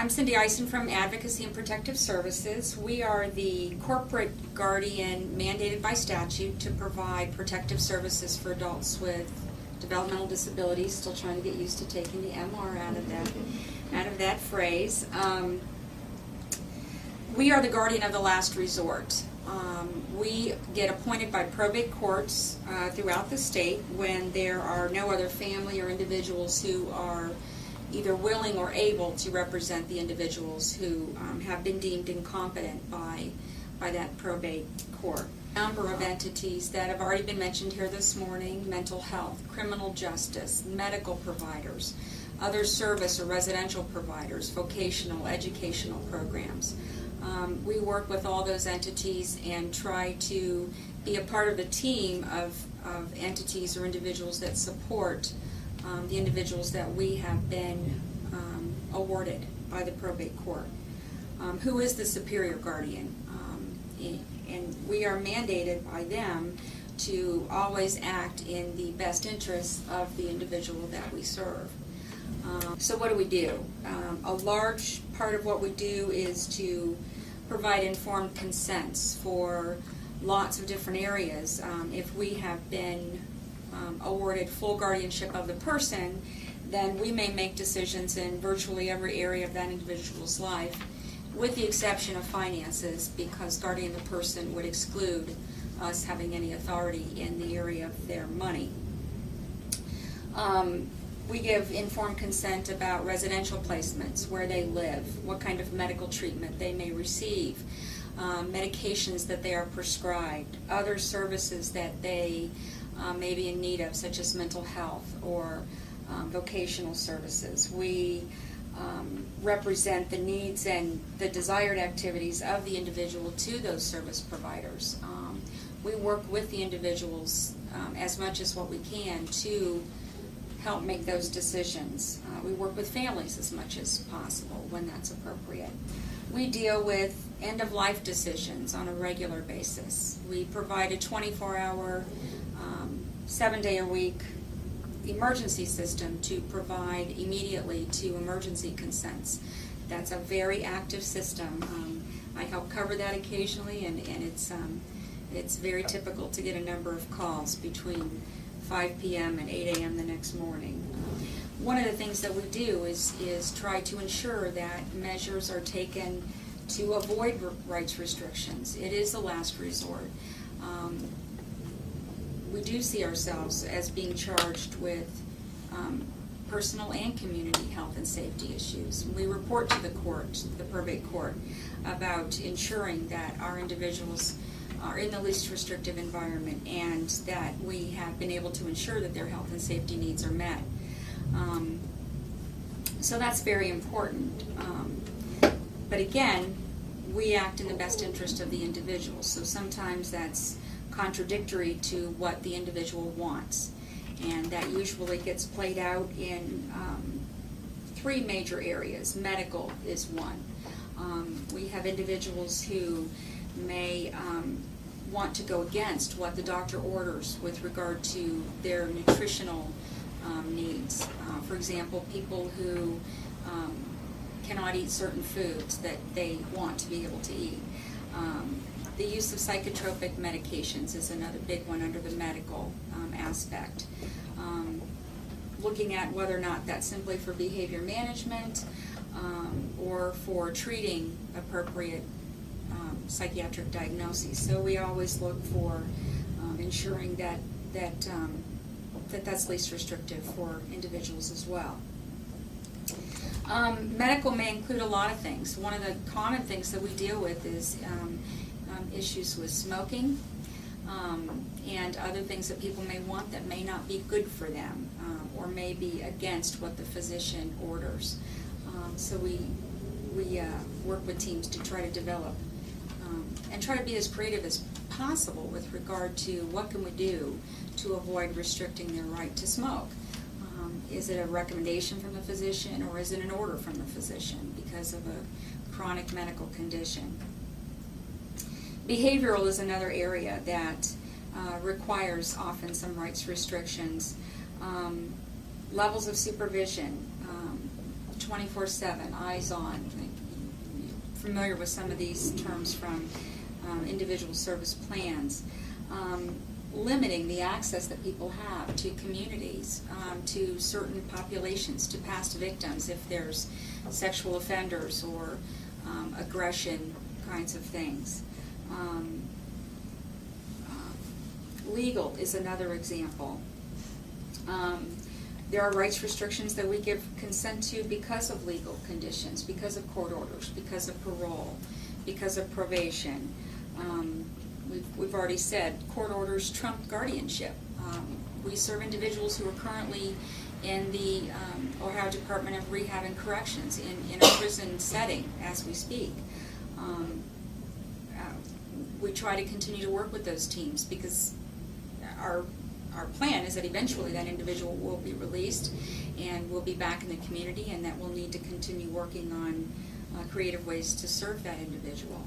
I'm Cindy Eisen from Advocacy and Protective Services. We are the corporate guardian mandated by statute to provide protective services for adults with developmental disabilities. Still trying to get used to taking the MR out of that phrase. We are the guardian of the last resort. We get appointed by probate courts throughout the state when there are no other family or individuals who are either willing or able to represent the individuals who have been deemed incompetent by that probate court. A number of entities that have already been mentioned here this morning: mental health, criminal justice, medical providers, other service or residential providers, vocational, educational programs. We work with all those entities and try to be a part of the team of entities or individuals that support the individuals that we have been awarded by the probate court. Who is the superior guardian? And we are mandated by them to always act in the best interests of the individual that we serve. So what do? A large part of what we do is to provide informed consents for lots of different areas. If we have been awarded full guardianship of the person, then we may make decisions in virtually every area of that individual's life, with the exception of finances, because guardian of the person would exclude us having any authority in the area of their money. We give informed consent about residential placements, where they live, what kind of medical treatment they may receive, medications that they are prescribed, other services that they may be in need of, such as mental health or vocational services. We represent the needs and the desired activities of the individual to those service providers. We work with the individuals as much as what we can to help make those decisions. We work with families as much as possible when that's appropriate. We deal with end-of-life decisions on a regular basis. We provide a 24-hour, 7-day-a-week emergency system to provide immediately to emergency consents. That's a very active system. I help cover that occasionally, and it's very typical to get a number of calls between 5 p.m. and 8 a.m. the next morning. One of the things that we do is try to ensure that measures are taken to avoid rights restrictions. It is the last resort. We do see ourselves as being charged with personal and community health and safety issues. We report to the court, the probate court, about ensuring that our individuals are in the least restrictive environment and that we have been able to ensure that their health and safety needs are met. So that's very important. But again, we act in the best interest of the individual, so sometimes that's contradictory to what the individual wants, and that usually gets played out in 3 major areas. Medical is one. We have individuals who may want to go against what the doctor orders with regard to their nutritional needs. For example, people who cannot eat certain foods that they want to be able to eat. The use of psychotropic medications is another big one under the medical aspect. Looking at whether or not that's simply for behavior management or for treating appropriate psychiatric diagnoses. So we always look for ensuring that that's least restrictive for individuals as well. Medical may include a lot of things. One of the common things that we deal with is issues with smoking and other things that people may want that may not be good for them or may be against what the physician orders. So we work with teams to try to develop and try to be as creative as possible with regard to what can we do to avoid restricting their right to smoke. Is it a recommendation from the physician, or is it an order from the physician because of a chronic medical condition? Behavioral is another area that requires often some rights restrictions. Levels of supervision, 24/7, eyes on. You're familiar with some of these terms from individual service plans. Limiting the access that people have to communities, to certain populations, to past victims if there's sexual offenders or aggression kinds of things. Legal is another example. There are rights restrictions that we give consent to because of legal conditions, because of court orders, because of parole, because of probation. We've already said court orders trump guardianship. We serve individuals who are currently in the Ohio Department of Rehab and Corrections in a prison setting as we speak. We try to continue to work with those teams because our plan is that eventually that individual will be released and will be back in the community, and that we'll need to continue working on creative ways to serve that individual.